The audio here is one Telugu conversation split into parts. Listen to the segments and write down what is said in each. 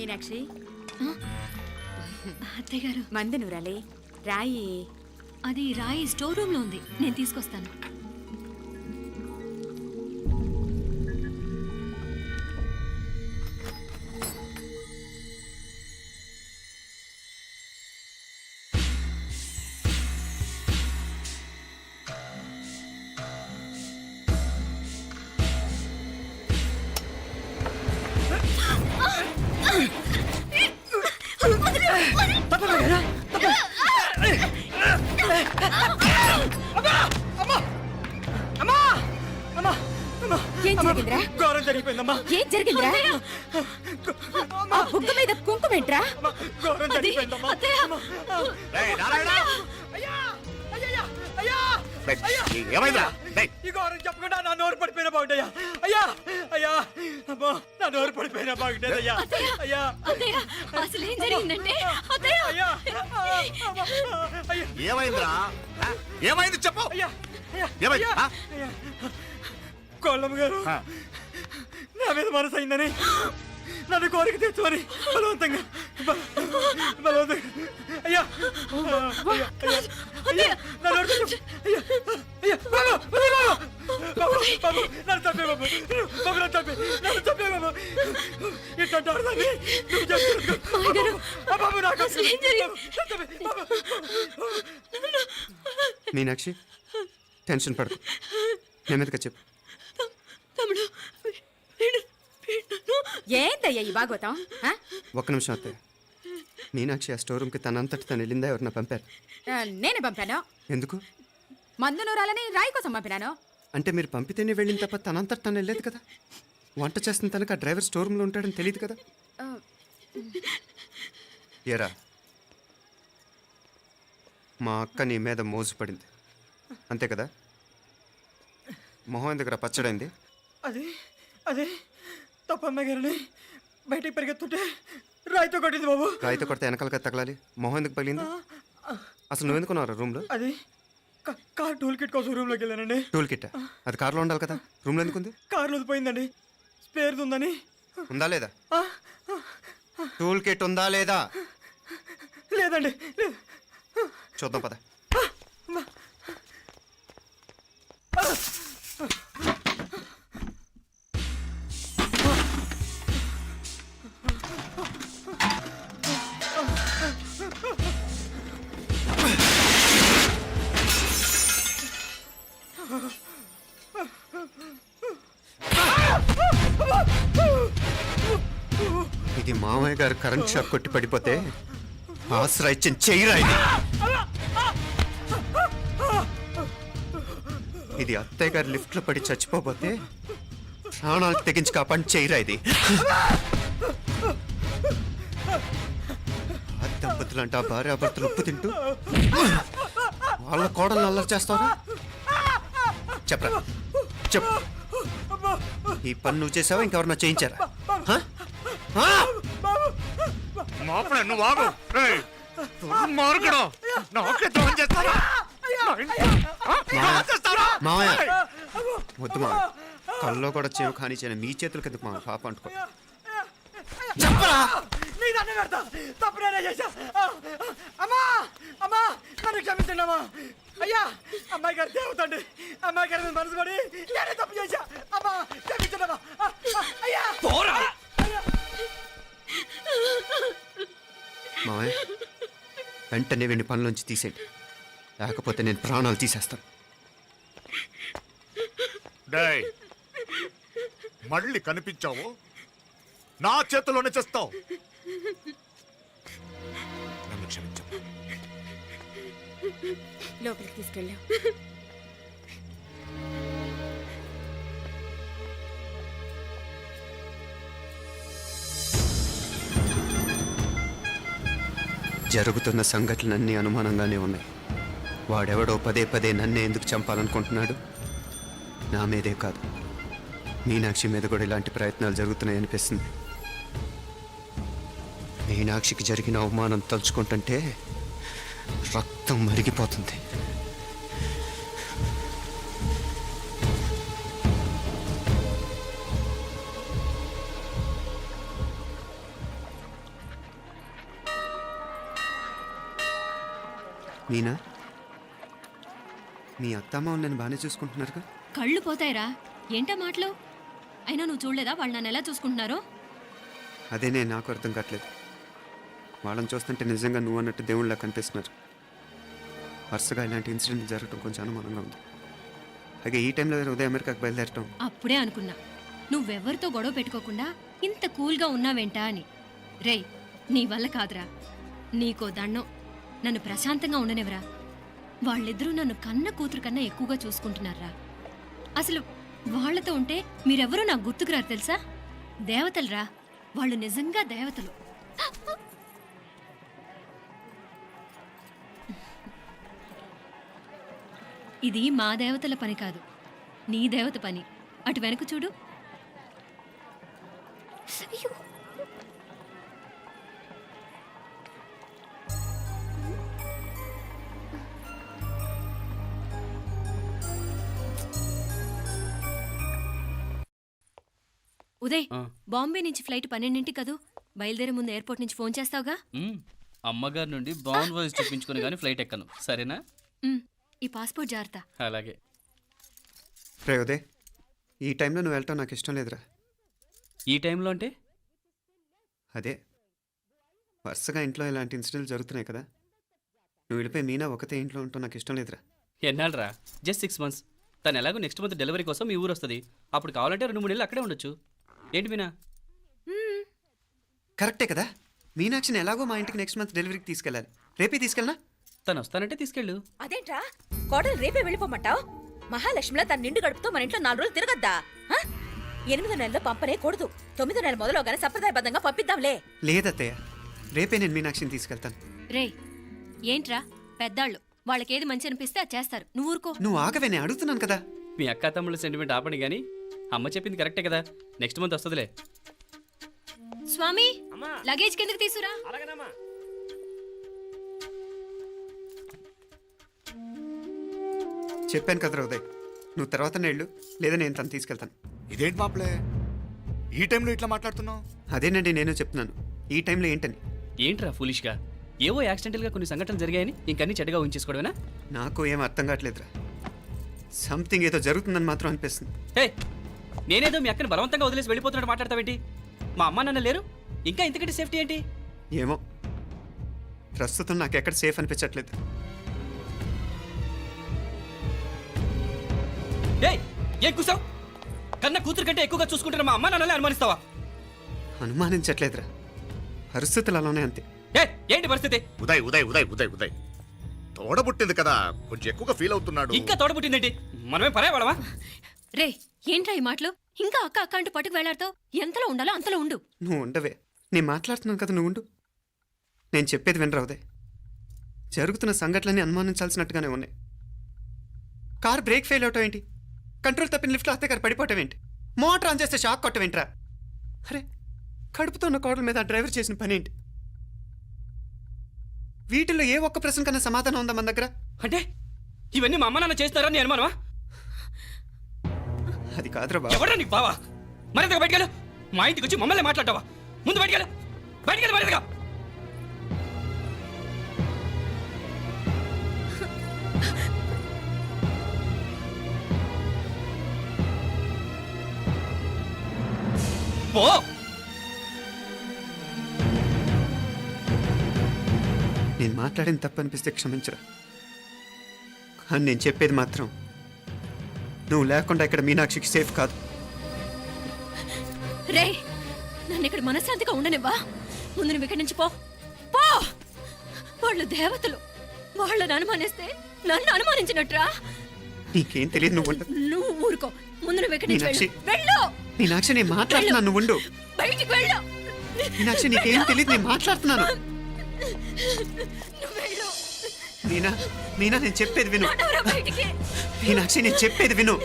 మీనాక్షి అత్తయ్య గారు, మందు నూరాలి రాయి. అది రాయి స్టోర్ రూమ్ లో ఉంది, నేను తీసుకొస్తాను. ఏం జరిగిందిరా? ఘోరం జరిగిపోయిందమ్మా. ఏం జరిగిందిరా? ఆ బుగ్గ మీద కుంకుమేంట్రా? ఘోరం జరిగిపోయిందమ్మా. రేయ్, నారాయణ! అయ్యా! అయ్యయ్యా! అయ్యా! రేయ్, ఏమైందిరా? రేయ్, ఈ ఘోరం చెప్పకుండా నా నోరు పడిపోయినా బాగుంటయ్యా. అయ్యా! అయ్యా! అమ్మా, నా నోరు పడిపోయినా బాగుంటేదయ్యా. అయ్యా! అత్తయ్య, అసలు ఏం జరిగిందంటే అత్తయ్య, అయ్యా! అమ్మా! అయ్యా! ఏమైందిరా? ఆ? ఏమైంది చెప్పు. అయ్యా! అయ్యా! ఏమైంది? ఆ? అయ్యా! కోళ్ళమ్మ గారు ఆ. నా మీద మనసు అయిందని నన్ను కోరిక తెచ్చుకొని బలవంతంగా అయ్యా! అయ్యా! అయ్యా! నా నోరు తెచ్చు. అయ్యా! అయ్యా! బాబు! బాబు! బాబు! నన్ను చంపే బాబు! బాబు, నన్ను చంపే! నన్ను చంపే బాబు! ఇట్లాంటి ఆడదాన్ని నువ్వు చెప్తున్నావు. బాబు, నాకు అసలు ఏం జరిగింది? చంపే! బాబు! మీనాక్షి, టెన్షన్ పడకు, నెమ్మదిగా చెప్పు. తమ్ముడు, వీడు నన్ను ఏందయ్యా ఈ బాగోతాం? ఆ? ఒక్క నిమిషం అత్తయ్య. మీనాక్షి ఆ స్టోర్ రూమ్కి తనంతటి తను వెళ్ళిందా, ఎవరన్నా పంపారు? నేనే పంపాను. ఎందుకు మందు నూరాలని రాయి కోసం పంపినాను. అంటే మీరు పంపితేనే వెళ్ళింది తప్ప తనంతటి తను వెళ్ళలేదు కదా. వంట చేస్తున్న తనకు ఆ డ్రైవర్ స్టోర్ రూమ్లో ఉంటాడని తెలియదు కదా. ఆ, ఏరా, మా అక్క నీ మీద మోజు పడింది అంతే కదా. మొహం దగ్గర పచ్చడైంది. అదే తప్పమ్మ గారిని బయటికి పరిగెత్తుంటే రాయితో కొట్టింది బాబు. రాయితో కొడితే వెనకాలగా తగలాలి. మొహం ఎందుకు పగిలింది? అసలు నువ్వు ఎందుకున్నావు రూమ్లో? అది కార్ టూల్ కిట్ కోసం రూమ్లోకి వెళ్ళానండి. టూల్ కిట్ అది కార్లో ఉండాలి కదా, రూమ్లో ఎందుకుంది? కార్లో పోయిందండి, స్పేర్ ఉందని. ఉందా లేదా? టూల్ కిట్ ఉందా లేదా లేదండి, లేదు. చూద్దాం పద. ఇది మామయ్య గారు కరెంట్ షాక్ కొట్టి పడిపోతే ఆసరా ఇచ్చిన చెయ్యిరా ఇది. ఇది అత్తయ్య గారు లిఫ్ట్ లో పడి చచ్చిపోతే ప్రాణాలకు తెగించి కాపాడి చెయ్యిరా ఇది. ఆ దంపతులంటే ఆ భార్యాభర్తలు ఉప్పు తింటూ వాళ్ళ కోడలు అల్లరి చేస్తారా? చెప్పరా, చెప్పు. ఈ పని నువ్వు చేసావా, ఇంకెవరన్నా చేయించారా? మాపడే నువ్వు ఆగు. రేయ్, దుర్మార్గుడు. నాకే ద్రోహం చేస్తారా? మావయ్య వద్దు మా, కల్లో కూడా చేవు కానీ చేయను. మీ చేతులకి ఎందుకు మా పాప అంటుకో. చెప్పరా, నీ దండం పెడతా. తప్పు నేనే చేశా. అమ్మా! అమ్మా, నన్ను క్షమించండి అమ్మా. అయ్యా, అమ్మాయి గారు దేవతండి. అమ్మాయి గారి మీద మనసు పడి నేనే తప్పు చేశా. అమ్మా, క్షమించండి అమ్మా. అయ్యా! మావయ్య వెంటనే వీడిని పనిలోంచి తీసేయండి, లేకపోతే నేను ప్రాణాలు తీసేస్తాను. డేయ్, మళ్ళీ కనిపించావు నా చేతిలోనే చేస్తావు. నన్ను క్షమించు. లోపలికి తీసుకెళ్ళాం. జరుగుతున్న సంఘటనలన్నీ అనుమానంగానే ఉన్నాయి. వాడెవడో పదే పదే నన్నే ఎందుకు చంపాలనుకుంటున్నాడు? నా మీదే కాదు, మీనాక్షి మీద కూడా ఇలాంటి ప్రయత్నాలు జరుగుతున్నాయి అనిపిస్తుంది. మీనాక్షికి జరిగిన అవమానం తలుచుకుంటుంటే రక్తం మరిగిపోతుంది. మీనా, మీ అత్తమ్మ నన్ను బాగానే చూసుకుంటున్నారుగా? కళ్ళు పోతాయిరా. ఏంటా మాటలు? అయినా నువ్వు చూడలేదా వాళ్ళు నన్ను ఎలా చూసుకుంటున్నారో? అదేనే నాకు అర్థం కావట్లేదు. వాళ్ళని చూస్తుంటే నిజంగా నువ్వు అన్నట్టు దేవుళ్ళ కనిపిస్తున్నారు. వరుసగా ఇలాంటి ఇన్సిడెంట్ జరగడం కొంచెం అనుమానంగా ఉంది. అలాగే ఈ టైంలో ఉదయం అమెరికాకు బయలుదేరటం. అప్పుడే అనుకున్నా నువ్వెవరితో గొడవ పెట్టుకోకుండా ఇంత కూల్గా ఉన్నావేంటా అని. రేయ్, నీ వల్ల కాదురా. నీకో దండం. నన్ను ప్రశాంతంగా ఉండనివరా. వాళ్ళిద్దరూ నన్ను కన్న కూతురు కన్నా ఎక్కువగా చూసుకుంటున్నారా. అసలు వాళ్లతో ఉంటే మీరెవరూ నాకు గుర్తుకురారు తెలుసా? దేవతలరా వాళ్ళు, నిజంగా దేవతలు. ఇది మా దేవతల పని కాదు, నీ దేవత పని. అటు వెనక చూడు. అయ్యో. ఉదయ్, బాంబే నుంచి ఫ్లైట్ 12 కదూ. బయలుదేరే ముందు ఎయిర్పోర్ట్ నుంచి ఫోన్ చేస్తావుగా? అమ్మగారి నుండి బాండ్ వాయిస్ చూపించుకుని కానీ ఫ్లైట్ ఎక్కను, సరేనా? ఈ పాస్పోర్ట్ జాగ్రత్త. అలాగే. రే ఉదయ్, ఈ టైంలో నువ్వు వెళ్ళటం నాకు ఇష్టం లేదురా. ఈ టైంలో అంటే? అదే వరుసగా ఇంట్లో ఇలాంటి ఇన్సిడెంట్లు జరుగుతున్నాయి కదా. నువ్వు వెళ్ళిపోయి మీనా ఒకతే ఇంట్లో ఉంటావు నాకు ఇష్టం లేదురా. ఎన్నాళ్ళరా? Just 6 months. తను ఎలాగో నెక్స్ట్ మంత్ డెలివరీ కోసం మీ ఊరు వస్తుంది. అప్పుడు కావాలంటే 2-3 నెలలు అక్కడే ఉండొచ్చు. ఏంటి మీనా? కరెక్టే కదా. మీనాక్షిని ఎలాగో మా ఇంటికి నెక్స్ట్ మంత్ డెలివరీకి తీసుకెళ్ళాలి. రేపే తీసుకెళ్ళనా? తను వస్తానంటే తీసుకెళ్ళు. అదేంట్రా కోడలు రేపే వెళ్ళిపోమంటావు? మహాలక్ష్మిలా తన నిండు గడుపుతో మన ఇంట్లో 4 రోజులు తిరగద్దా? 8వ నెలలో పంపనే కూడదు. 9వ నెల మొదలుగానే సంప్రదాయబద్ధంగా పంపిద్దాంలే. లేదత్తయ్య, రేపే నేను మీనాక్షిని తీసుకెళ్తాను. రే, ఏంట్రా పెద్దాళ్ళు, వాళ్ళకేది మంచి అనిపిస్తే అది చేస్తారు. నువ్వు ఊరుకో. నువ్వు ఆగవే, నేను అడుగుతున్నాను కదా. మీ అక్క తమ్ముళ్ళ సెంటిమెంట్ ఆపండి కానీ అమ్మ చెప్పింది కరెక్టే కదా. నెక్స్ట్ మంత్ వస్తుందిలే. స్వామి, లగేజ్ కిందకి తీసురా. చెప్పాను కదరా ఉదయ్, నువ్వు తర్వాత నేళ్ళు లేదా నేను తను తీసుకెళ్తాను. ఇదేంటి మాప్లే ఈ టైంలో ఇట్లా మాట్లాడుతున్నావు? అదేనండి నేను చెప్తున్నాను, ఈ టైంలో ఏంటని. ఏంట్రా ఫులిష్గా? ఏవో యాక్సిడెంటల్గా కొన్ని సంఘటనలు జరిగాయని ఇంకన్నీ చెడ్డగా ఊహించేసుకోవడమేనా? నాకు ఏం అర్థం కావట్లేదురా. సంథింగ్ ఏదో జరుగుతుందని మాత్రం అనిపిస్తుంది. హే, నేనేదో మీ అక్కని బలవంతంగా వదిలేసి వెళ్ళిపోతున్నట్టు మాట్లాడతావేంటి? మా అమ్మ నాన్న లేరు, ఇంకా ఇంతకంటే సేఫ్టీ ఏంటి? ఏమో, ప్రస్తుతం నాకు ఎక్కడ సేఫ్ అనిపించట్లేదు. ఏయ్, ఏం కూసావు? కన్న కూతురు కంటే ఎక్కువగా చూసుకుంటున్న మా అమ్మ నాన్నలే అనుమానిస్తావా? అనుమానించట్లేదురా, పరిస్థితులు అలానే అంతే. ఏ, ఏంటి పరిస్థితి? ఉదయ్ ఉదయ్ ఉదయ్ ఉదయ్ ఉదయ్ తోడబుట్టింది కదా, కొంచెం ఎక్కువగా ఫీల్ అవుతున్నాడు. ఇంకా తోడబుట్టిందేంటి? మనమే పరాయవాడమా? రే, ఏంట్రా ఈ మాటలు? ఇంకా అక్క అక్క అంటూ పట్టుకు వెళ్లాడుతావు. ఎంతలో ఉండాలో అంతలో ఉండు. నువ్వు ఉండవే, నేను మాట్లాడుతున్నాను కదా, నువ్వు ఉండు. నేను చెప్పేది వినరా ఉదయ్, జరుగుతున్న సంఘటనలన్నీ అనుమానించాల్సినట్టుగానే ఉన్నాయి. కార్ బ్రేక్ ఫెయిల్ అవటం ఏంటి? కంట్రోల్ తప్పిన లిఫ్ట్లో అత్తే గారు పడిపోవటం ఏంటి? మోటార్ ఆన్ చేస్తే షాక్ కొట్టవేంట్రా? అరే, కడుపుతో ఉన్న కోడల మీద ఆ డ్రైవర్ చేసిన పని ఏంటి? వీటిల్లో ఏ ఒక్క ప్రశ్న కన్నా సమాధానం ఉందా మన దగ్గర? అంటే ఇవన్నీ మా అమ్మ నాన్న చేస్తారని నేను అనుమానమా? అది కాదురా బాబు. ఎవరా నీకు బావా? మరింతగా బయటకెళ్ళు. మా ఇంటికి వచ్చి మమ్మల్ని మాట్లాడతావా? ముందు బయటకెళ్ళు, బయటకెళ్ళు మరింతగా. పో. నేను మాట్లాడిన తప్పు అనిపిస్తే క్షమించరా, కానీ నేను చెప్పేది మాత్రం నువ్వు లేకుండా ఇక్కడ మీనాక్షికి సేఫ్ కాదు. రే, నన్ను ఇక్కడ మనశ్శాంతిగా ఉండనివ్వా. ముందు నువ్వు ఇక్కడి నుంచి పో. పో. వాళ్ళు దేవతలు, వాళ్ళని అనుమానిస్తే నన్ను అనుమానించినట్రా. నీకేం తెలియదు, నువ్వు ఉండు. నువ్వు ఊరుకో. ముందు నువ్వు ఇక్కడి నుంచి మీనాక్షి. వెళ్ళు. మీనాక్షి, నేను మాట్లాడుతున్నాను, నువ్వు ఉండు. బయటికి వెళ్ళు. మీనాక్షి, నీకేం తెలియదు, నేను మాట్లాడుతున్నాను. నువ్వు వెళ్ళు. మీనా, మీనా, నేను చెప్పేది విను. నడవరా బయటికి. మీనాక్షి, నేను చెప్పేది విను.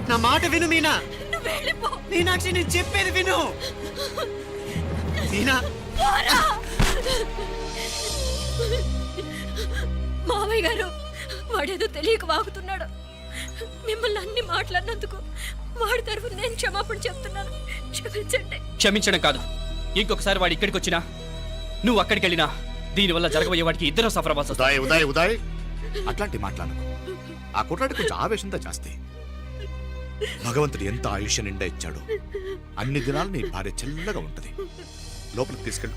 నా మాట విను మీనా. నువ్వు వెళ్ళిపో. మీనాక్షి, నేను చెప్పేది విను. మీనా, పోరా. మావయ్య గారు, వాడేదో తెలియక వాగుతున్నాడు. మిమ్మల్ని అన్ని మాట్లాడినందుకు వాడి తరఫున నేను క్షమాపణ చెప్తున్నాను. క్షమించండి. క్షమించడం కాదు, ఇంకొకసారి వాడు ఇక్కడికి వచ్చినా నువ్వు అక్కడికి వెళ్ళినా దీనివల్ల జరగబోయే వాటికి ఇద్దరు సఫర్ అవ్వాల్సి వస్తుంది. ఉదయ్ ఉదయ్ ఉదయ్ అట్లాంటి మాట్లాడకు. ఆ కుట్రాడి కొంచెం ఆవేశంతో జాస్తి. భగవంతుడు ఎంత ఆయుష్య నిండా ఇచ్చాడు. అన్ని దినాలు నీ భార్య చల్లగా ఉంటది. లోపలికి తీసుకెళ్ళు.